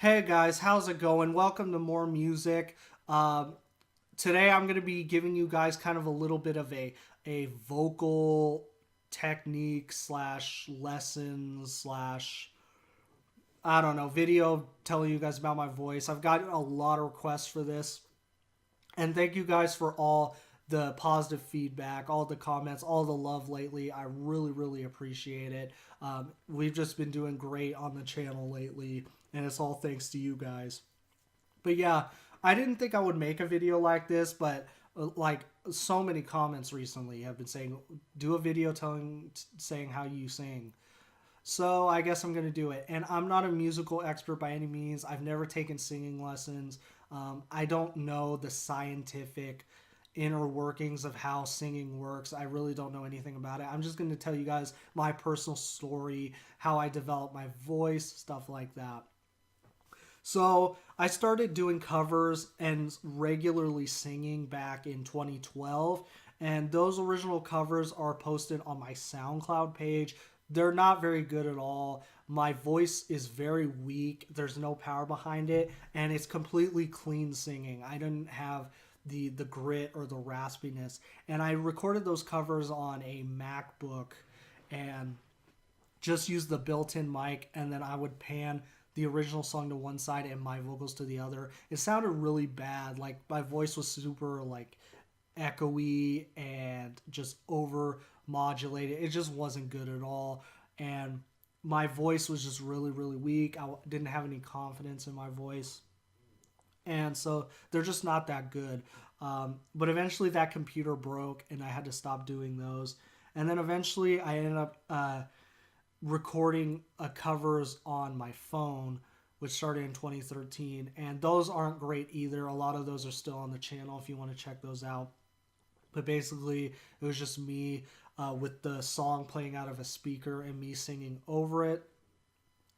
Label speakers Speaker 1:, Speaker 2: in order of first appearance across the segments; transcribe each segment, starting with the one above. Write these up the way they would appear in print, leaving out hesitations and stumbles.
Speaker 1: Hey guys, how's it going? Welcome to More Music. Today I'm going to be giving you guys kind of a little bit of a vocal technique slash lessons slash I don't know video telling you guys about my voice. I've got a lot of requests for this, and thank you guys for all the positive feedback, all the comments, all the love lately. I really appreciate it. We've just been doing great on the channel lately, and it's all thanks to you guys. But yeah, I didn't think I would make a video like this, but like so many comments recently have been saying, do a video saying how you sing. So I guess I'm gonna do it. And I'm not a musical expert by any means. I've never taken singing lessons. I don't know the scientific inner workings of how singing works. I really don't know anything about it. I'm just gonna tell you guys my personal story, how I developed my voice, stuff like that. So I started doing covers and regularly singing back in 2012. And those original covers are posted on my SoundCloud page. They're not very good at all. My voice is very weak. There's no power behind it. And it's completely clean singing. I didn't have the grit or the raspiness. And I recorded those covers on a MacBook and just use the built-in mic, and then I would pan the original song to one side and my vocals to the other. It sounded really bad. Like my voice was super like echoey and just over modulated. It just wasn't good at all. And my voice was just really weak. I didn't have any confidence in my voice. And so they're just not that good. But eventually that computer broke and I had to stop doing those. And then eventually I ended up recording covers on my phone, which started in 2013, and those aren't great either. A lot of those are still on the channel if you want to check those out. But basically it was just me with the song playing out of a speaker and me singing over it,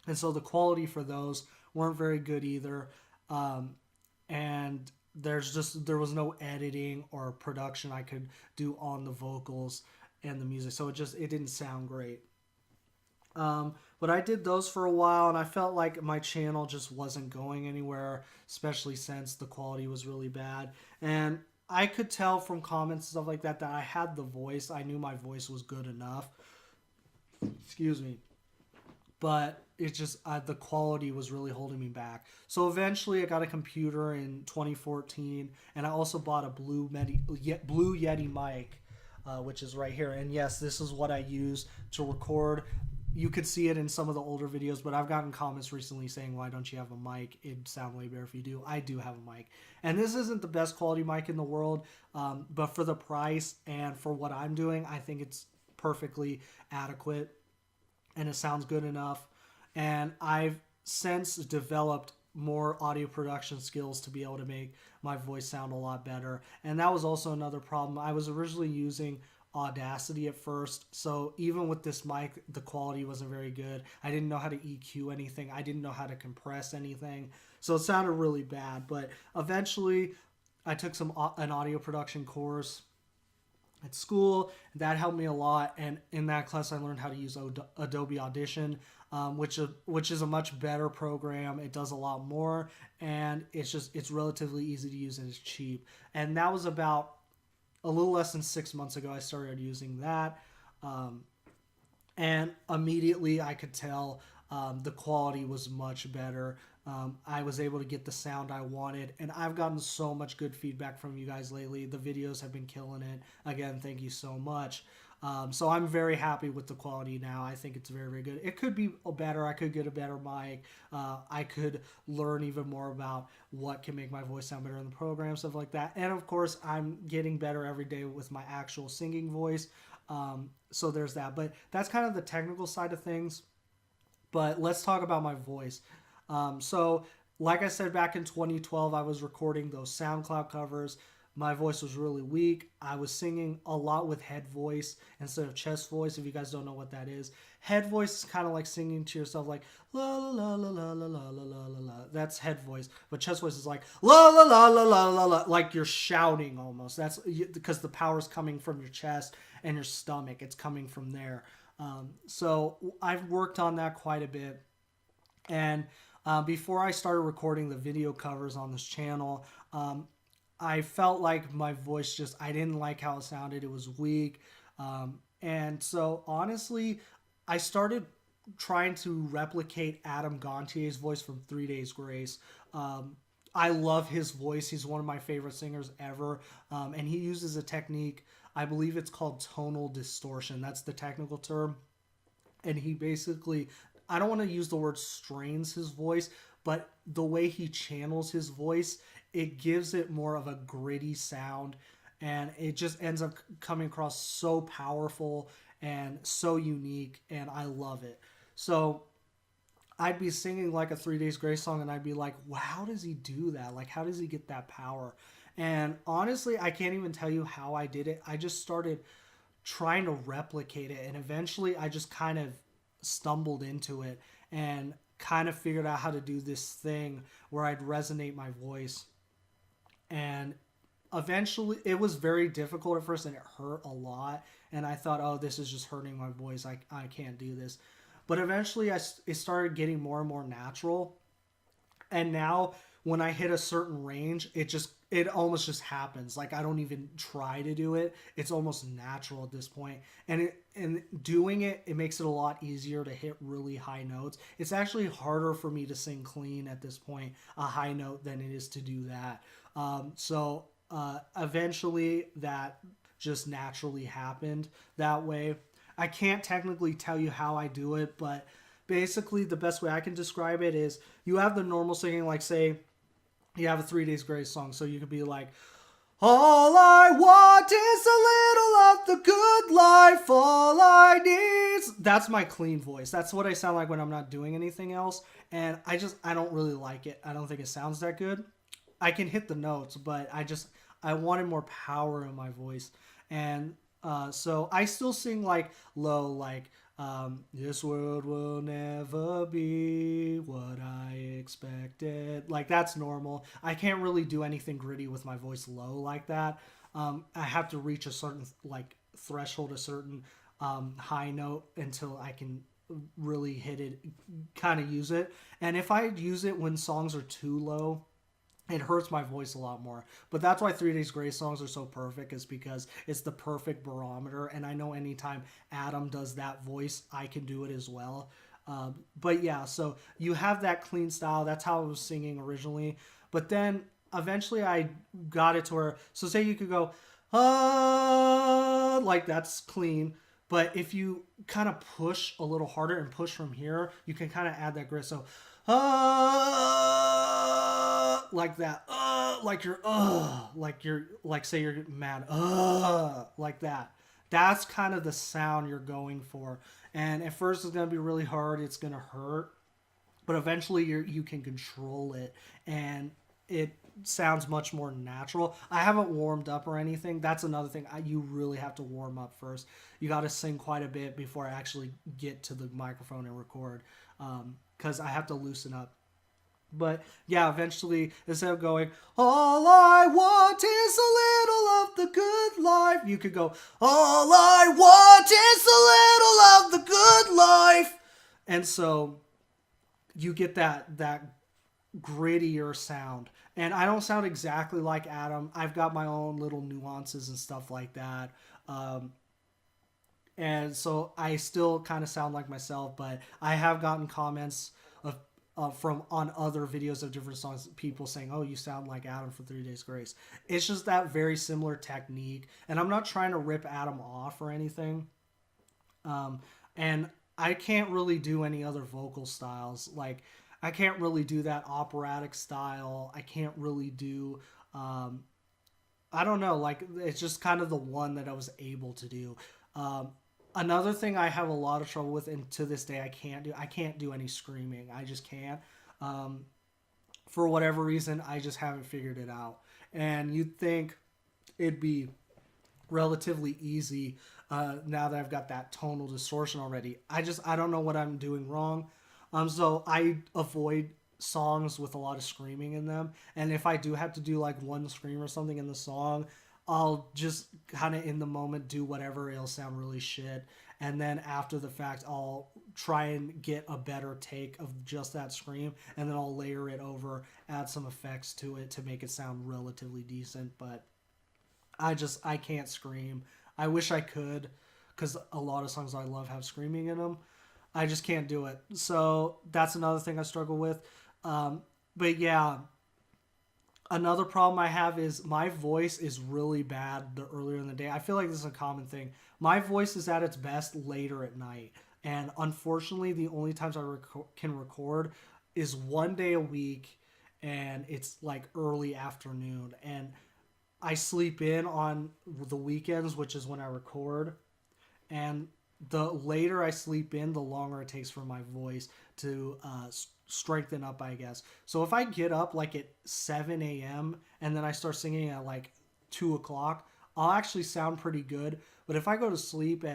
Speaker 1: and so the quality for those weren't very good either. And there was no editing or production I could do on the vocals and the music, so it didn't sound great. But I did those for a while, and I felt like my channel just wasn't going anywhere, especially since the quality was really bad. And I could tell from comments and stuff like that that I had the voice. I knew my voice was good enough. Excuse me. But it just the quality was really holding me back. So eventually I got a computer in 2014, and I also bought a Blue Yeti mic, which is right here. And yes, this is what I use to record. You could see it in some of the older videos, but I've gotten comments recently saying, why don't you have a mic? It'd sound way better if you do. I do have a mic. And this isn't the best quality mic in the world, but for the price and for what I'm doing, I think it's perfectly adequate and it sounds good enough. And I've since developed more audio production skills to be able to make my voice sound a lot better. And that was also another problem. I was originally using Audacity at first, so even with this mic the quality wasn't very good. I didn't know how to EQ anything. I didn't know how to compress anything, so it sounded really bad. But eventually I took an audio production course at school. That helped me a lot, and in that class I learned how to use Adobe Audition, which is a much better program. It does a lot more, and it's relatively easy to use and it's cheap. And that was about a little less than 6 months ago. I started using that, and immediately I could tell the quality was much better. I was able to get the sound I wanted, and I've gotten so much good feedback from you guys lately. The videos have been killing it. Again, thank you so much. So I'm very happy with the quality now. I think it's very good. It could be better. I could get a better mic. I could learn even more about what can make my voice sound better in the program, stuff like that. And of course, I'm getting better every day with my actual singing voice. So there's that. But that's kind of the technical side of things. But let's talk about my voice. So like I said, back in 2012, I was recording those SoundCloud covers. My voice was really weak. I was singing a lot with head voice instead of chest voice. If you guys don't know what that is, head voice is kind of like singing to yourself, like la la la la la la la la la la. That's head voice. But chest voice is like la la la la la la la, like you're shouting almost. That's because the power is coming from your chest and your stomach. It's coming from there. So I've worked on that quite a bit, and Before I started recording the video covers on this channel, I felt like my voice just, I didn't like how it sounded. It was weak. And so honestly, I started trying to replicate Adam Gontier's voice from 3 Days Grace. I love his voice. He's one of my favorite singers ever. And he uses a technique, I believe it's called tonal distortion. That's the technical term. And he basically, I don't want to use the word strains his voice, but the way he channels his voice, it gives it more of a gritty sound, and it just ends up coming across so powerful and so unique, and I love it. So I'd be singing like a 3 Days Grace song, and I'd be like, wow, how does he do that? Like, how does he get that power? And honestly, I can't even tell you how I did it. I just started trying to replicate it, and eventually I just kind of stumbled into it and kind of figured out how to do this thing where I'd resonate my voice. And eventually it was very difficult at first, and it hurt a lot, and I thought, oh, this is just hurting my voice, I can't do this. But eventually it started getting more and more natural, and now when I hit a certain range, it almost just happens. Like, I don't even try to do it. It's almost natural at this point. And doing it, it makes it a lot easier to hit really high notes. It's actually harder for me to sing clean at this point, a high note, than it is to do that. So eventually that just naturally happened that way. I can't technically tell you how I do it, but basically the best way I can describe it is you have the normal singing, like say you have a 3 Days Grace song, so you could be like, all I want is a little of the good life, all I need. That's my clean voice. That's what I sound like when I'm not doing anything else, and I don't really like it. I don't think it sounds that good. I can hit the notes, but I wanted more power in my voice. And so I still sing like low, like this world will never be what I expected. Like, that's normal. I can't really do anything gritty with my voice low like that. I have to reach a certain like threshold, a certain high note until I can really hit it, kind of use it. And if I use it when songs are too low, it hurts my voice a lot more. But that's why 3 Days Grace songs are so perfect, is because it's the perfect barometer. And I know anytime Adam does that voice, I can do it as well. But yeah, so you have that clean style. That's how I was singing originally. But then eventually I got it to where, so say you could go, like that's clean. But if you kind of push a little harder and push from here, you can kind of add that grit. So, like that, like say you're mad, like that. That's kind of the sound you're going for. And at first it's going to be really hard. It's going to hurt, but eventually you can control it, and it sounds much more natural. I haven't warmed up or anything. That's another thing. You really have to warm up first. You got to sing quite a bit before I actually get to the microphone and record, because I have to loosen up. But yeah, eventually, instead of going, all I want is a little of the good life, you could go, all I want is a little of the good life. And so you get that grittier sound. And I don't sound exactly like Adam. I've got my own little nuances and stuff like that. And so I still kind of sound like myself, but I have gotten comments from on other videos of different songs, people saying, oh, you sound like Adam for 3 Days Grace. It's just that very similar technique, and I'm not trying to rip Adam off or anything. And I can't really do any other vocal styles. Like, I can't really do that operatic style. I can't really do, I don't know, like, it's just kind of the one that I was able to do. Another thing I have a lot of trouble with, and to this day I can't do any screaming. I just can't. For whatever reason, I just haven't figured it out. And you'd think it'd be relatively easy now that I've got that tonal distortion already. I don't know what I'm doing wrong. So I avoid songs with a lot of screaming in them. And if I do have to do like one scream or something in the song, I'll just kind of in the moment do whatever, it'll sound really shit. And then after the fact, I'll try and get a better take of just that scream, and then I'll layer it over, add some effects to it to make it sound relatively decent. But I can't scream. I wish I could, because a lot of songs I love have screaming in them. I just can't do it. So that's another thing I struggle with. But yeah, another problem I have is my voice is really bad the earlier in the day. I feel like this is a common thing. My voice is at its best later at night. And unfortunately, the only times I can record is one day a week, and it's like early afternoon. And I sleep in on the weekends, which is when I record. And the later I sleep in, the longer it takes for my voice to strengthen up, I guess. So if I get up like at 7 a.m. and then I start singing at like 2 o'clock, I'll actually sound pretty good. But if I go to sleep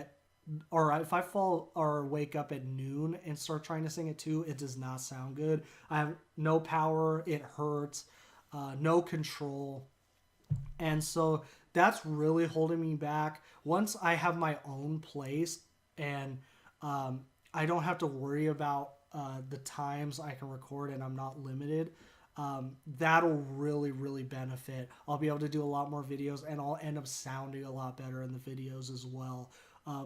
Speaker 1: or if I fall or wake up at noon and start trying to sing at 2, it does not sound good. I have no power. It hurts. No control. And so that's really holding me back. Once I have my own place and I don't have to worry about the times I can record and I'm not limited, that'll really, really benefit. I'll be able to do a lot more videos, and I'll end up sounding a lot better in the videos as well.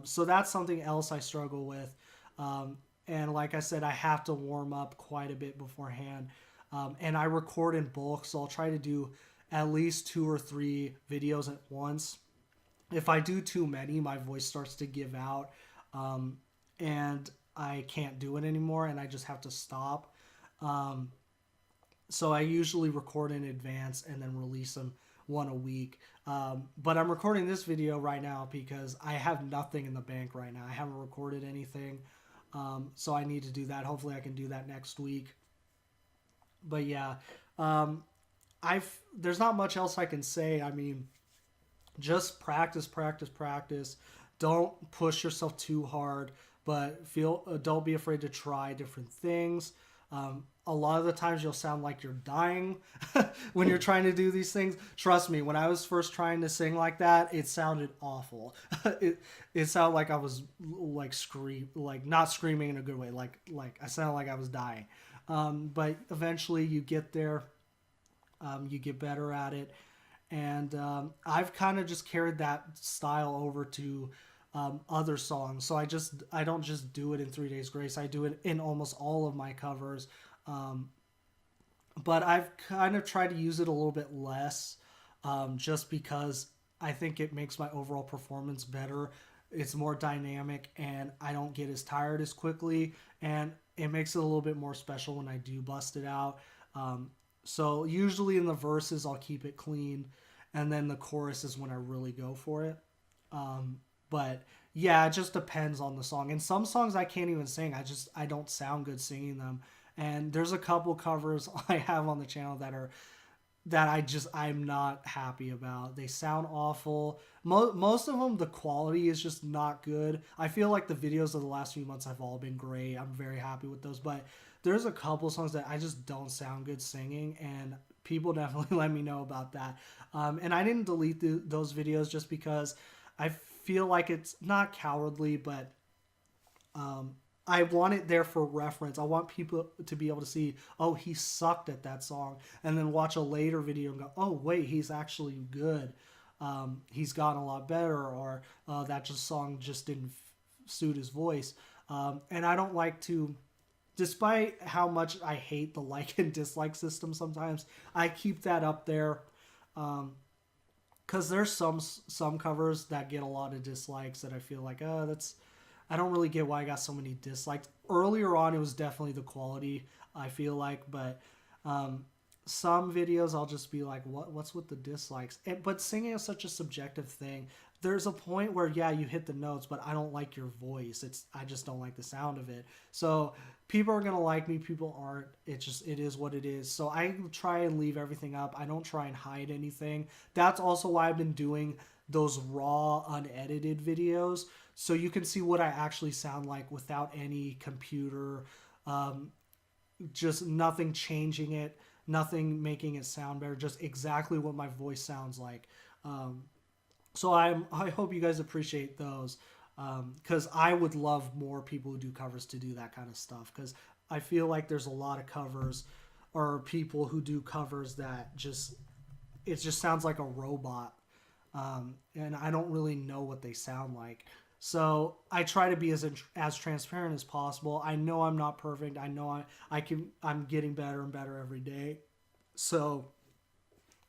Speaker 1: So that's something else I struggle with. And like I said, I have to warm up quite a bit beforehand. And I record in bulk, so I'll try to do at least 2 or 3 videos at once. If I do too many, my voice starts to give out, and I can't do it anymore, and I just have to stop. So I usually record in advance and then release them one a week. But I'm recording this video right now because I have nothing in the bank right now. I haven't recorded anything, so I need to do that. Hopefully I can do that next week. But yeah, there's not much else I can say. I mean, just practice, practice, practice. Don't push yourself too hard, but don't be afraid to try different things. A lot of the times you'll sound like you're dying when you're trying to do these things. Trust me, when I was first trying to sing like that, it sounded awful. It sounded like I was like not screaming in a good way. Like I sounded like I was dying. But eventually you get there. You get better at it. And I've kind of just carried that style over to other songs. So I don't just do it in 3 Days Grace. I do it in almost all of my covers. But I've kind of tried to use it a little bit less, just because I think it makes my overall performance better. It's more dynamic, and I don't get as tired as quickly, and it makes it a little bit more special when I do bust it out. So usually in the verses, I'll keep it clean, and then the chorus is when I really go for it. But yeah, it just depends on the song. And some songs I can't even sing. I don't sound good singing them. And there's a couple covers I have on the channel that I'm not happy about. They sound awful. Most of them, the quality is just not good. I feel like the videos of the last few months have all been great. I'm very happy with those. But there's a couple songs that I just don't sound good singing, and people definitely let me know about that. And I didn't delete those videos just because I feel like it's not cowardly, but I want it there for reference. I want people to be able to see, oh, he sucked at that song, and then watch a later video and go, oh, wait, he's actually good. He's gotten a lot better, or that song just didn't suit his voice. And I don't like to, despite how much I hate the like and dislike system sometimes, I keep that up there. Because there's some covers that get a lot of dislikes that I feel like, I don't really get why I got so many dislikes. Earlier on, it was definitely the quality, I feel like, but some videos I'll just be like, what's with the dislikes? But singing is such a subjective thing. There's a point where, yeah, you hit the notes, but I don't like your voice. I just don't like the sound of it. So people are going to like me, people aren't. It is what it is. So I try and leave everything up. I don't try and hide anything. That's also why I've been doing those raw, unedited videos, so you can see what I actually sound like without any computer, just nothing changing it, nothing making it sound better, just exactly what my voice sounds like. So I hope you guys appreciate those. because I would love more people who do covers to do that kind of stuff, because I feel like there's a lot of covers or people who do covers that just it just sounds like a robot, and I don't really know what they sound like. So I try to be as transparent as possible. I know I'm not perfect. I know I'm getting better and better every day. So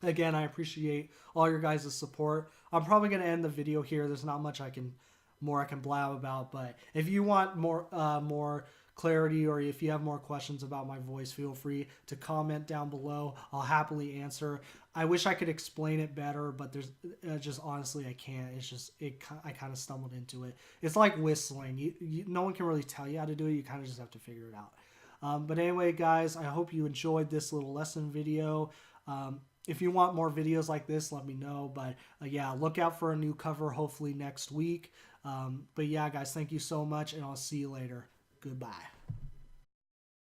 Speaker 1: again, I appreciate all your guys' support. I'm probably gonna end the video here. There's not much I can blab about, but if you want more clarity, or if you have more questions about my voice, feel free to comment down below. I'll happily answer. I wish I could explain it better, but there's just honestly I can't. It's just I kind of stumbled into it. It's like whistling. No one can really tell you how to do it. You kind of just have to figure it out. But anyway, guys, I hope you enjoyed this little lesson video. If you want more videos like this, let me know. But yeah, look out for a new cover hopefully next week. But yeah, guys, thank you so much, and I'll see you later. Goodbye.